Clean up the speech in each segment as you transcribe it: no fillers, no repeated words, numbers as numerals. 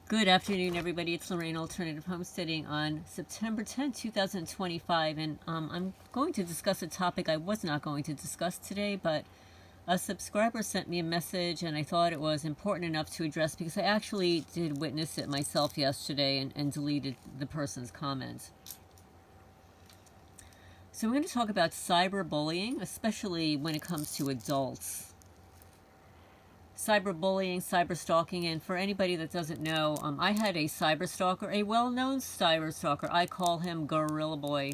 Good afternoon, everybody. It's Lorraine, Alternative Homesteading, on September 10, 2025, and I'm going to discuss a topic I was not going to discuss today, but a subscriber sent me a message, and I thought it was important enough to address because I actually did witness it myself yesterday and deleted the person's comment. So we're going to talk about cyberbullying, especially when it comes to adults. Cyberbullying, cyberstalking, and for anybody that doesn't know, I had a cyberstalker, a well-known cyberstalker. I call him Gorilla Boy.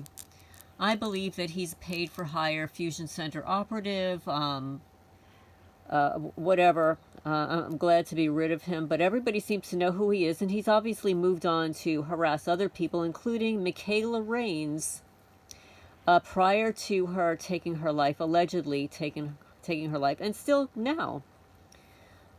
I believe that he's paid for hire Fusion Center operative, whatever. I'm glad to be rid of him, but everybody seems to know who he is, and he's obviously moved on to harass other people, including Michaela Raines, prior to her taking her life, allegedly taking her life, and still now.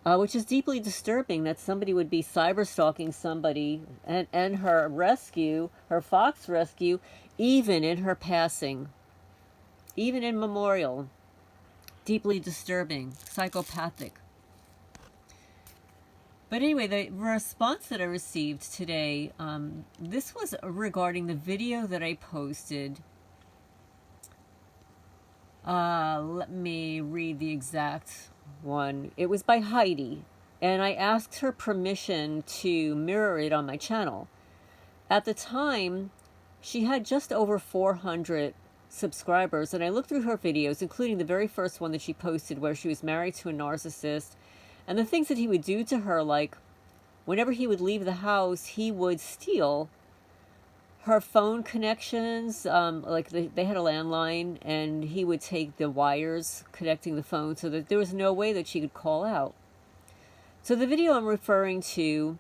Which is deeply disturbing that somebody would be cyber-stalking somebody and her rescue, her fox rescue, even in her passing, even in memorial. Deeply disturbing, psychopathic. But anyway, the response that I received today, this was regarding the video that I posted. Let me read the exact one. It was by Heidi, and I asked her permission to mirror it on my channel. At the time, she had just over 400 subscribers, and I looked through her videos, including the very first one that she posted where she was married to a narcissist, and the things that he would do to her, like whenever he would leave the house, he would steal her phone connections, like they had a landline, and he would take the wires connecting the phone so that there was no way that she could call out. So the video I'm referring to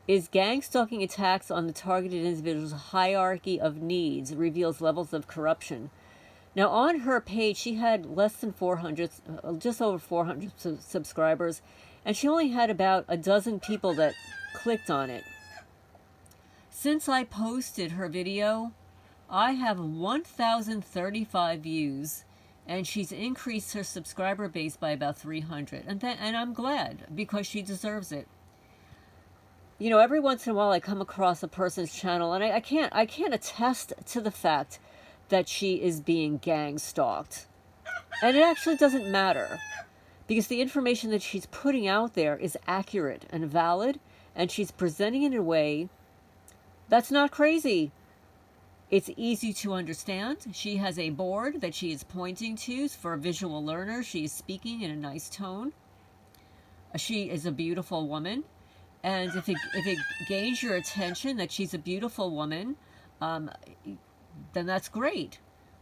is Gangstalking Attacks on the Targeted Individual's Hierarchy of Needs Reveals Levels of Corruption. Now on her page, she had less than 400, just over 400 subscribers, and she only had about a dozen people that clicked on it. Since I posted her video, I have 1,035 views, and she's increased her subscriber base by about 300. And I'm glad, because she deserves it. You know, every once in a while I come across a person's channel, and I can't attest to the fact that she is being gang stalked. And it actually doesn't matter, because the information that she's putting out there is accurate and valid, and she's presenting it in a way that's not crazy. It's easy to understand. She has a board that she is pointing to for visual learners. She is speaking in a nice tone. She is a beautiful woman. And if it gains your attention that she's a beautiful woman, then that's great.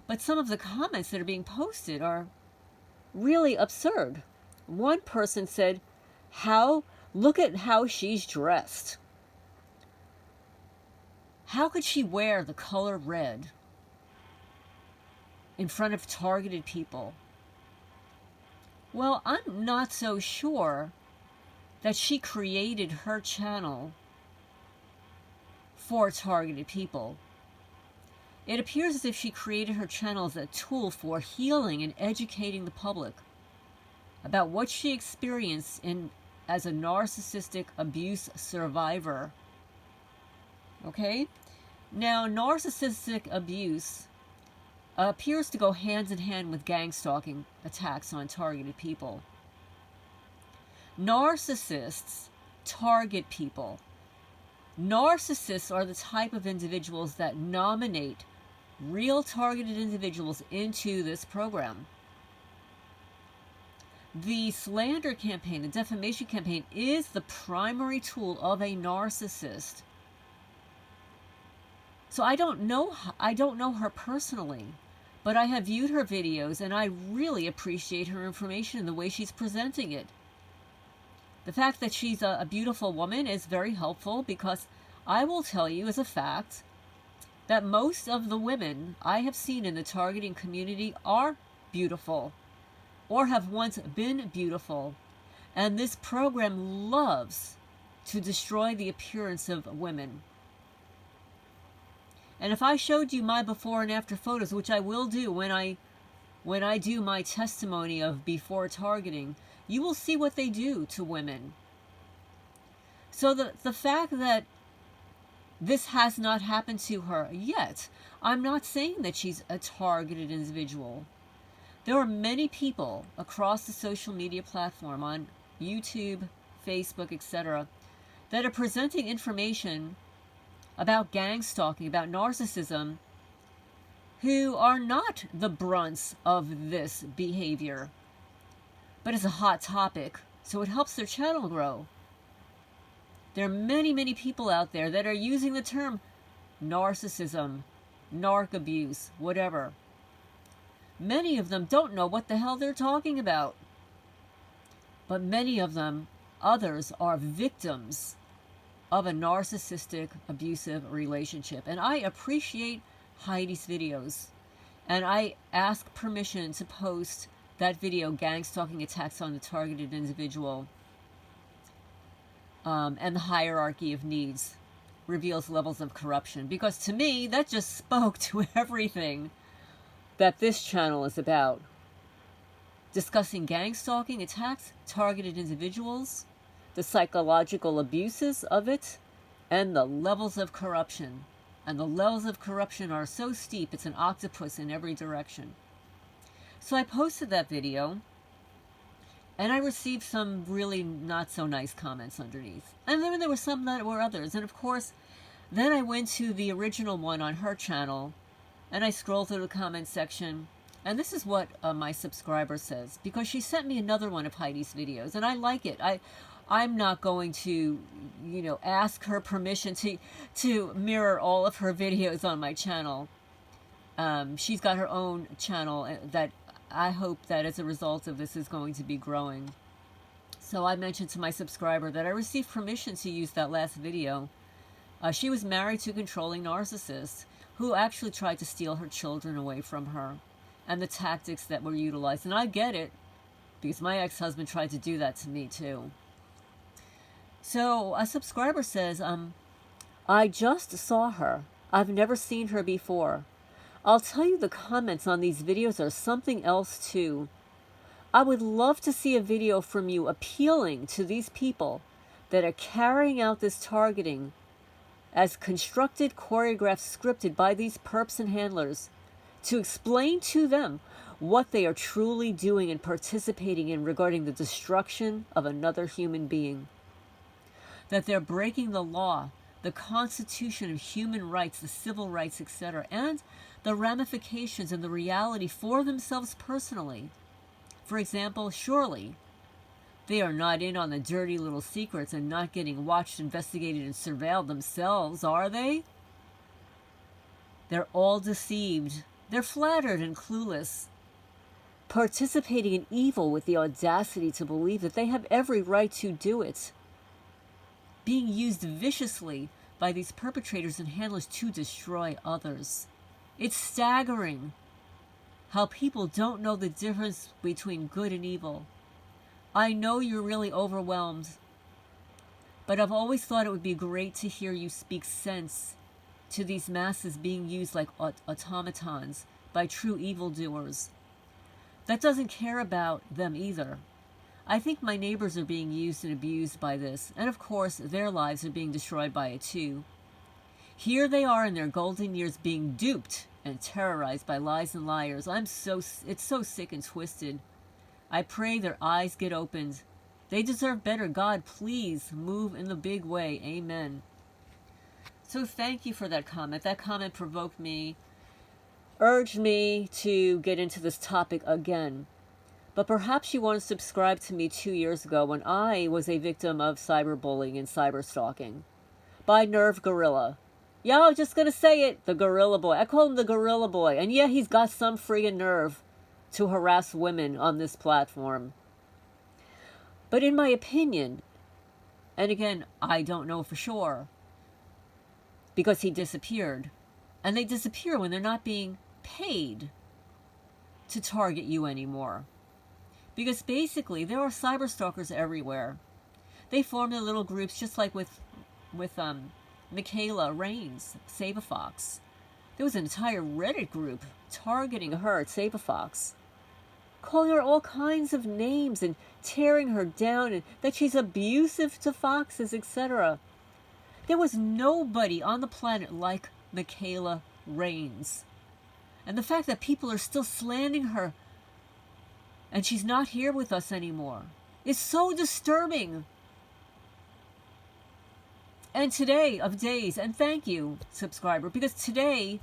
But some of the comments that are being posted are really absurd. One person said, look at how she's dressed. How could she wear the color red in front of targeted people? Well, I'm not so sure that she created her channel for targeted people. It appears as if she created her channel as a tool for healing and educating the public about what she experienced as a narcissistic abuse survivor. Okay? Now, narcissistic abuse appears to go hand in hand with gang stalking attacks on targeted people. Narcissists target people. Narcissists are the type of individuals that nominate real targeted individuals into this program. The slander campaign, the defamation campaign, is the primary tool of a narcissist. So I don't know her personally, but I have viewed her videos, and I really appreciate her information and the way she's presenting it. The fact that she's a beautiful woman is very helpful, because I will tell you as a fact that most of the women I have seen in the targeting community are beautiful or have once been beautiful, and this program loves to destroy the appearance of women. And if I showed you my before and after photos, which I will do when I do my testimony of before targeting, you will see what they do to women. So the fact that this has not happened to her yet, I'm not saying that she's a targeted individual. There are many people across the social media platform on YouTube, Facebook, etc., that are presenting information about gang stalking, about narcissism, who are not the brunts of this behavior. But it's a hot topic, so it helps their channel grow. There are many, many people out there that are using the term narcissism, narc abuse, whatever. Many of them don't know what the hell they're talking about. But many of them, others, are victims of a narcissistic, abusive relationship. And I appreciate Heidi's videos. And I ask permission to post that video, Gang Stalking Attacks on the Targeted Individual, and the Hierarchy of Needs reveals levels of corruption. Because to me, that just spoke to everything that this channel is about. Discussing gang stalking attacks, targeted individuals, the psychological abuses of it, and the levels of corruption. And the levels of corruption are so steep, it's an octopus in every direction. So I posted that video, and I received some really not so nice comments underneath. And then there were some that were others. And of course, then I went to the original one on her channel, and I scrolled through the comment section. And this is what my subscriber says, because she sent me another one of Heidi's videos, and I like it. I'm not going to, ask her permission to mirror all of her videos on my channel. She's got her own channel that I hope that as a result of this is going to be growing. So I mentioned to my subscriber that I received permission to use that last video. She was married to a controlling narcissist who actually tried to steal her children away from her, and the tactics that were utilized. And I get it, because my ex-husband tried to do that to me too. So a subscriber says, I just saw her. I've never seen her before. I'll tell you, the comments on these videos are something else too. I would love to see a video from you appealing to these people that are carrying out this targeting as constructed, choreographed, scripted by these perps and handlers, to explain to them what they are truly doing and participating in regarding the destruction of another human being. That they're breaking the law, the Constitution of human rights, the civil rights, etc., and the ramifications and the reality for themselves personally. For example, surely they are not in on the dirty little secrets and not getting watched, investigated, and surveilled themselves, are they? They're all deceived. They're flattered and clueless, participating in evil with the audacity to believe that they have every right to do it, being used viciously by these perpetrators and handlers to destroy others. It's staggering how people don't know the difference between good and evil. I know you're really overwhelmed, but I've always thought it would be great to hear you speak sense to these masses being used like automatons by true evildoers. That doesn't care about them either. I think my neighbors are being used and abused by this, and of course their lives are being destroyed by it too. Here they are in their golden years being duped and terrorized by lies and liars. It's so sick and twisted. I pray their eyes get opened. They deserve better. God, please move in the big way. Amen. So thank you for that comment. That comment provoked me, urged me to get into this topic again. But perhaps you want to subscribe to me 2 years ago when I was a victim of cyberbullying and cyberstalking by Nerve Gorilla. Yeah, I was just going to say it. The Gorilla Boy. I call him the Gorilla Boy. And yeah, he's got some friggin' nerve to harass women on this platform. But in my opinion, and again, I don't know for sure, because he disappeared. And they disappear when they're not being paid to target you anymore. Because basically, there are cyberstalkers everywhere. They form their little groups, just like with Michaela Raines, Saberfox. There was an entire Reddit group targeting her at Saberfox, calling her all kinds of names and tearing her down and that she's abusive to foxes, etc. There was nobody on the planet like Michaela Raines. And the fact that people are still slandering her and she's not here with us anymore is so disturbing. And today of days, and thank you, subscriber, because today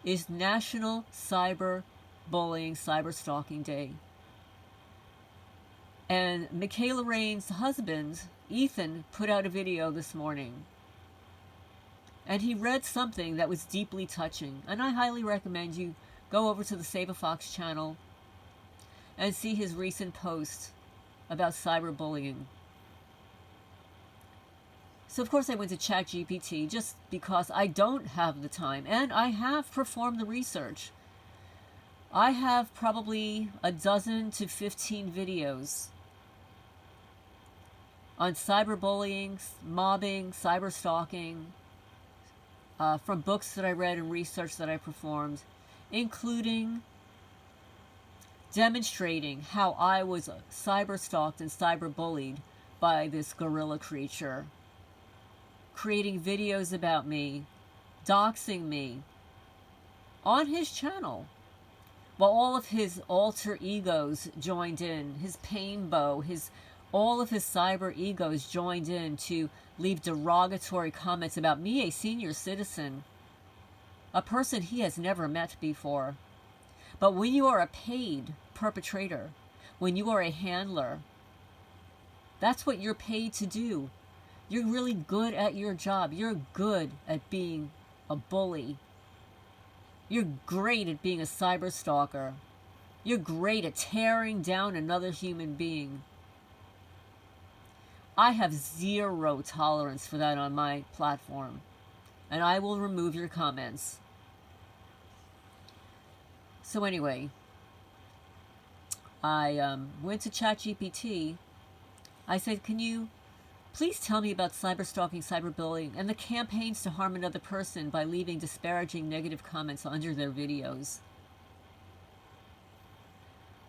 is National Cyberbullying, Cyberstalking Day. And Michaela Raines' husband, Ethan, put out a video this morning. And he read something that was deeply touching. And I highly recommend you go over to the Save a Fox channel and see his recent post about cyberbullying. So of course I went to ChatGPT just because I don't have the time, and I have performed the research. I have probably 12 to 15 videos on cyberbullying, mobbing, cyberstalking, from books that I read and research that I performed, including demonstrating how I was cyberstalked and cyberbullied by this gorilla creature, creating videos about me, doxing me on his channel, while all of his alter egos joined in, his painbow, all of his cyber egos joined in to leave derogatory comments about me, a senior citizen, a person he has never met before. But when you are a paid perpetrator, when you are a handler, that's what you're paid to do. You're really good at your job. You're good at being a bully. You're great at being a cyber stalker. You're great at tearing down another human being. I have zero tolerance for that on my platform, and I will remove your comments. So anyway, I went to ChatGPT. I said, can you please tell me about cyberstalking, cyberbullying, and the campaigns to harm another person by leaving disparaging negative comments under their videos?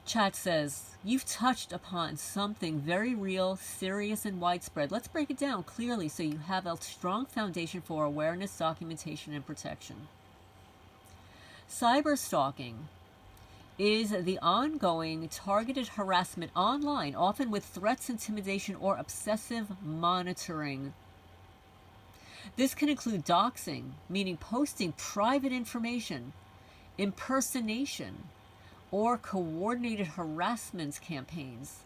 Chat says, you've touched upon something very real, serious, and widespread. Let's break it down clearly so you have a strong foundation for awareness, documentation, and protection. Cyberstalking is the ongoing targeted harassment online, often with threats, intimidation, or obsessive monitoring. This can include doxing, meaning posting private information, impersonation, or coordinated harassment campaigns.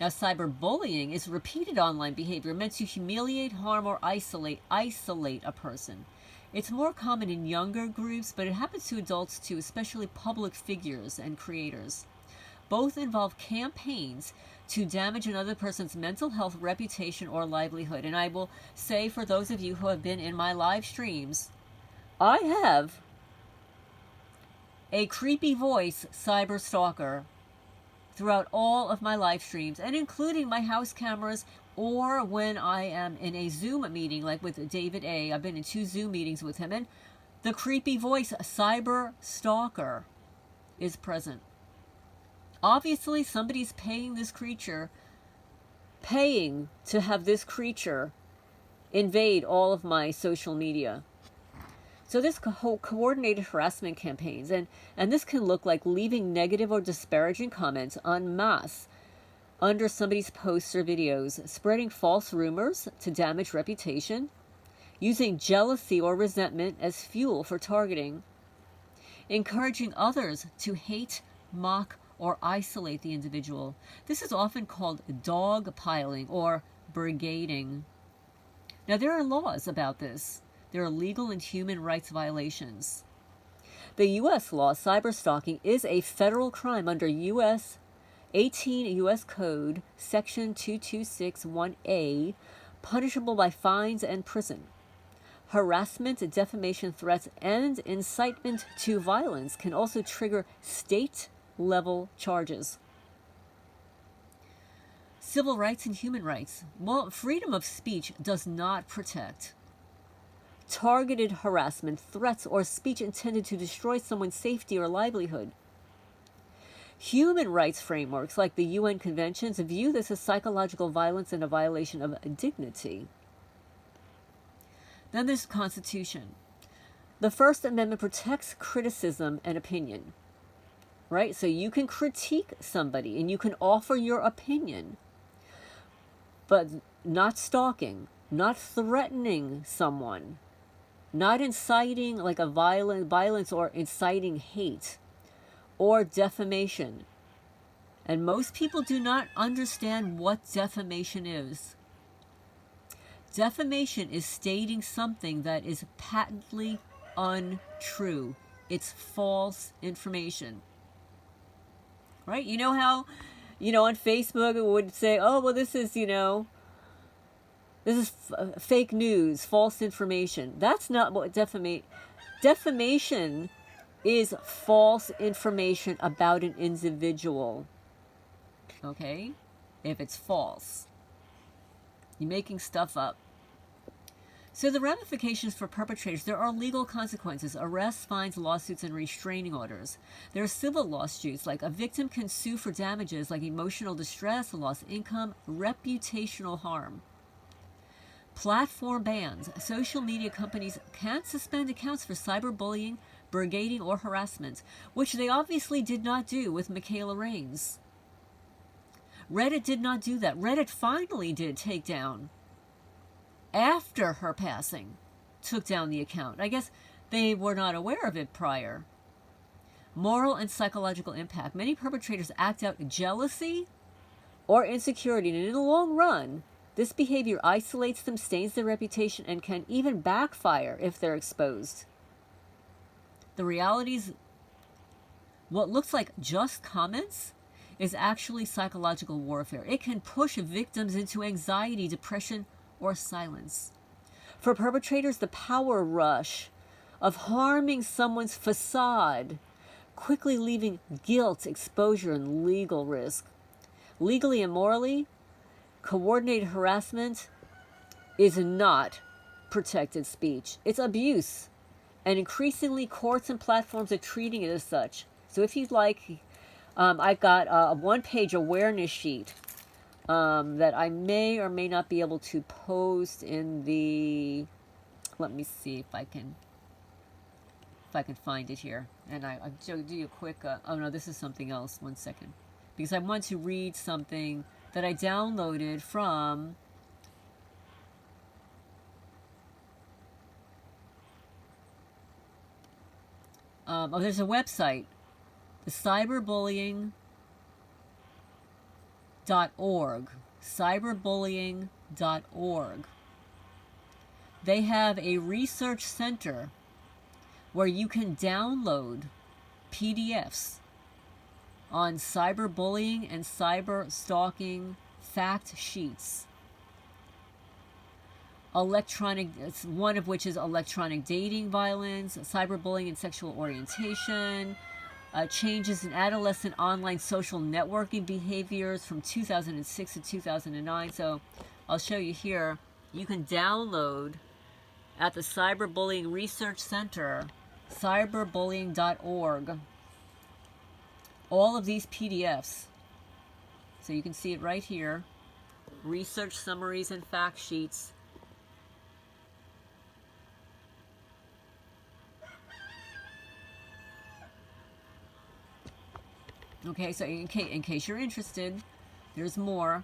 Now, cyberbullying is repeated online behavior meant to humiliate, harm, or isolate a person. It's more common in younger groups, but it happens to adults too, especially public figures and creators. Both involve campaigns to damage another person's mental health, reputation, or livelihood. And I will say, for those of you who have been in my live streams, I have a creepy voice cyber stalker throughout all of my live streams, and including my house cameras, or when I am in a Zoom meeting like with David A. I've been in 2 Zoom meetings with him, and the creepy voice cyber stalker is present. Obviously somebody's paying this creature, paying to have this creature invade all of my social media. So this coordinated harassment campaigns, and this can look like leaving negative or disparaging comments en masse under somebody's posts or videos, spreading false rumors to damage reputation, using jealousy or resentment as fuel for targeting, encouraging others to hate, mock, or isolate the individual. This is often called dogpiling or brigading. Now, there are laws about this. There are legal and human rights violations. The U.S. law, cyberstalking, is a federal crime under 18 U.S. Code, Section 2261A, punishable by fines and prison. Harassment, defamation, threats, and incitement to violence can also trigger state-level charges. Civil rights and human rights. Well, freedom of speech does not protect targeted harassment, threats, or speech intended to destroy someone's safety or livelihood. Human rights frameworks like the UN conventions view this as psychological violence and a violation of dignity. Then there's the Constitution. The First Amendment protects criticism and opinion, right? So you can critique somebody and you can offer your opinion, but not stalking, not threatening someone, not inciting like a violence or inciting hate or defamation. And most people do not understand what defamation is. Defamation is stating something that is patently untrue. It's false information. Right? You know how, on Facebook it would say, oh, well, this is, this is fake news, false information. That's not what defamation is. False information about an individual. Okay? If it's false. You're making stuff up. So the ramifications for perpetrators, there are legal consequences: arrests, fines, lawsuits, and restraining orders. There are civil lawsuits, like a victim can sue for damages like emotional distress, lost income, reputational harm. Platform bans. Social media companies can't suspend accounts for cyberbullying, brigading, or harassment, which they obviously did not do with Michaela Raines. Reddit did not do that. Reddit finally did take down, after her passing, took down the account. I guess they were not aware of it prior. Moral and psychological impact. Many perpetrators act out jealousy or insecurity, and in the long run, this behavior isolates them, stains their reputation, and can even backfire if they're exposed. The reality is, what looks like just comments is actually psychological warfare. It can push victims into anxiety, depression, or silence. For perpetrators, the power rush of harming someone's facade, quickly leaving guilt, exposure, and legal risk. Legally and morally, coordinated harassment is not protected speech. It's abuse. And increasingly, courts and platforms are treating it as such. So if you'd like, I've got a one-page awareness sheet that I may or may not be able to post in the, let me see if I can find it here. And I'll do you a quick, oh no, this is something else, 1 second. Because I want to read something that I downloaded from there's a website, the cyberbullying.org. Cyberbullying.org. They have a research center where you can download PDFs on cyberbullying and cyberstalking fact sheets. One of which is electronic dating violence, cyberbullying and sexual orientation, changes in adolescent online social networking behaviors from 2006 to 2009. So I'll show you here. You can download at the Cyberbullying Research Center, cyberbullying.org, all of these PDFs. So you can see it right here. Research summaries and fact sheets. Okay, so in case you're interested, there's more.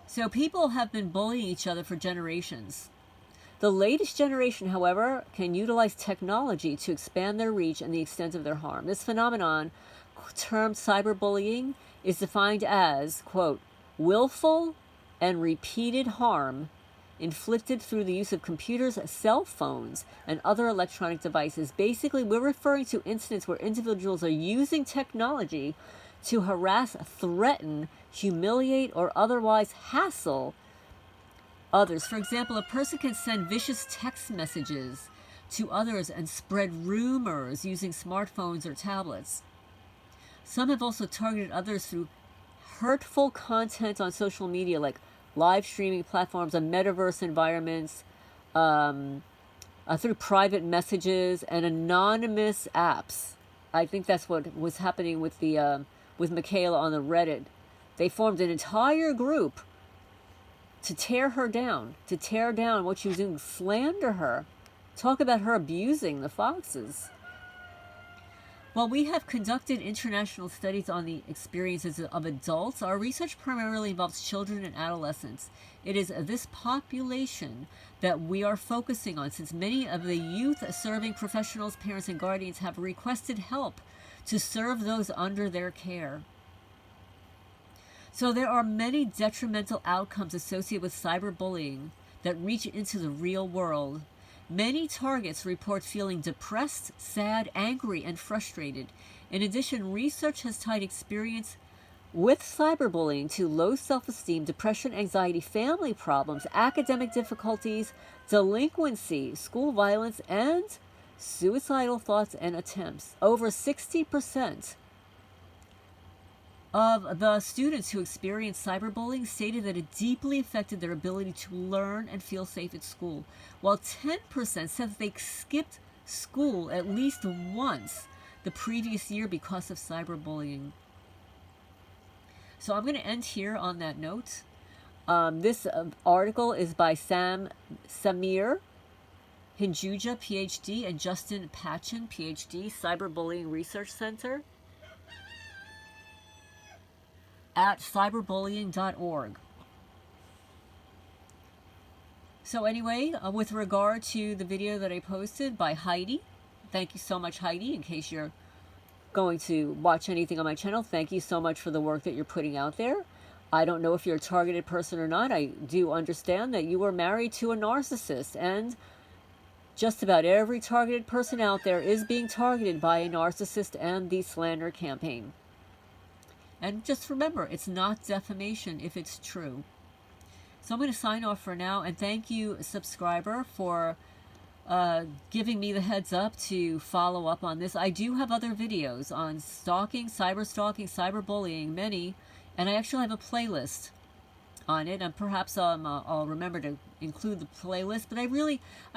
So people have been bullying each other for generations. The latest generation, however, can utilize technology to expand their reach and the extent of their harm. This phenomenon, termed cyberbullying, is defined as, quote, willful and repeated harm inflicted through the use of computers, cell phones, and other electronic devices. Basically, we're referring to incidents where individuals are using technology to harass, threaten, humiliate, or otherwise hassle others. For example, a person can send vicious text messages to others and spread rumors using smartphones or tablets. Some have also targeted others through hurtful content on social media, like live streaming platforms and metaverse environments, through private messages and anonymous apps. I think that's what was happening with the with Michaela on the Reddit. They formed an entire group to tear her down, to tear down what she was doing, slander her, talk about her abusing the foxes. While we have conducted international studies on the experiences of adults, our research primarily involves children and adolescents. It is this population that we are focusing on, since many of the youth-serving professionals, parents, and guardians have requested help to serve those under their care. So there are many detrimental outcomes associated with cyberbullying that reach into the real world. Many targets report feeling depressed, sad, angry, and frustrated. In addition, research has tied experience with cyberbullying to low self-esteem, depression, anxiety, family problems, academic difficulties, delinquency, school violence, and suicidal thoughts and attempts. Over 60% of the students who experienced cyberbullying stated that it deeply affected their ability to learn and feel safe at school, while 10% said that they skipped school at least once the previous year because of cyberbullying. So I'm going to end here on that note. This article is by Samir Hinjuja, PhD, and Justin Patchen, PhD, Cyberbullying Research Center, at cyberbullying.org. So anyway, with regard to the video that I posted by Heidi, thank you so much, Heidi. In case you're going to watch anything on my channel, thank you so much for the work that you're putting out there. I don't know if you're a targeted person or not. I do understand that you were married to a narcissist, and just about every targeted person out there is being targeted by a narcissist and the slander campaign. And just remember, it's not defamation if it's true. So I'm going to sign off for now, and thank you, subscriber, for giving me the heads up to follow up on this. I do have other videos on stalking, cyberbullying, many, and I actually have a playlist on it, and perhaps I'll remember to include the playlist. But I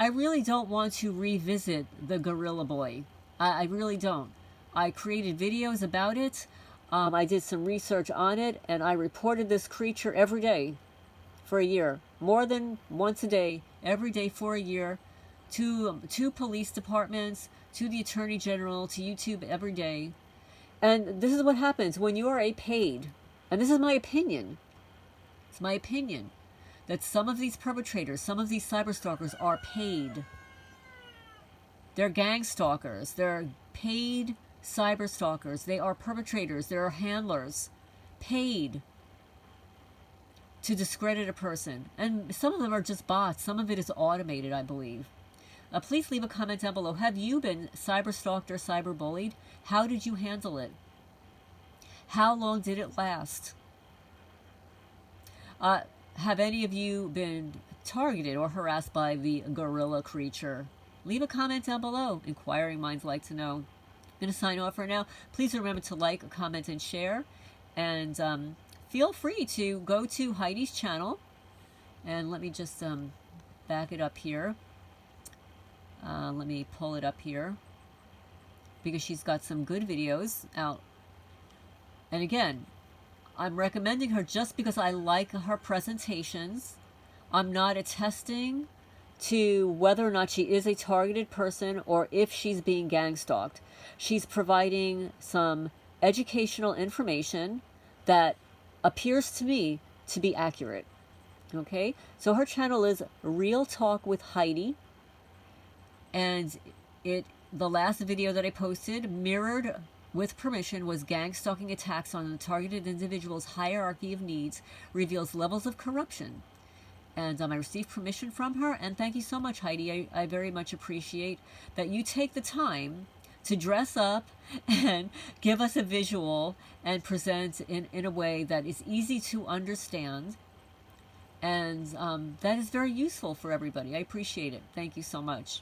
really don't want to revisit the Gorilla Boy. I really don't. I created videos about it. I did some research on it, and I reported this creature every day for a year, more than once a day, every day for a year, to police departments, to the Attorney General, to YouTube every day. And this is what happens when you are a paid, and this is my opinion, it's my opinion, that some of these perpetrators, some of these cyberstalkers are paid. They're gang stalkers, they're paid cyberstalkers, they are perpetrators, they are handlers, paid to discredit a person. And some of them are just bots, some of it is automated, I believe. Please leave a comment down below. Have you been cyberstalked or cyberbullied? How did you handle it? How long did it last? Have any of you been targeted or harassed by the gorilla creature? Leave a comment down below. Inquiring minds like to know. I'm going to sign off for now. Please remember to like, comment, and share. And feel free to go to Heidi's channel. And let me just back it up here. Let me pull it up here, because she's got some good videos out. And again, I'm recommending her just because I like her presentations. I'm not attesting to whether or not she is a targeted person or if she's being gang stalked. She's providing some educational information that appears to me to be accurate. Okay, so her channel is Real Talk with Heidi. And the last video that I posted, mirrored with permission, was gang stalking attacks on the targeted individual's hierarchy of needs, reveals levels of corruption. And I received permission from her, and thank you so much, Heidi. I very much appreciate that you take the time to dress up and give us a visual and present in a way that is easy to understand. And that is very useful for everybody. I appreciate it. Thank you so much.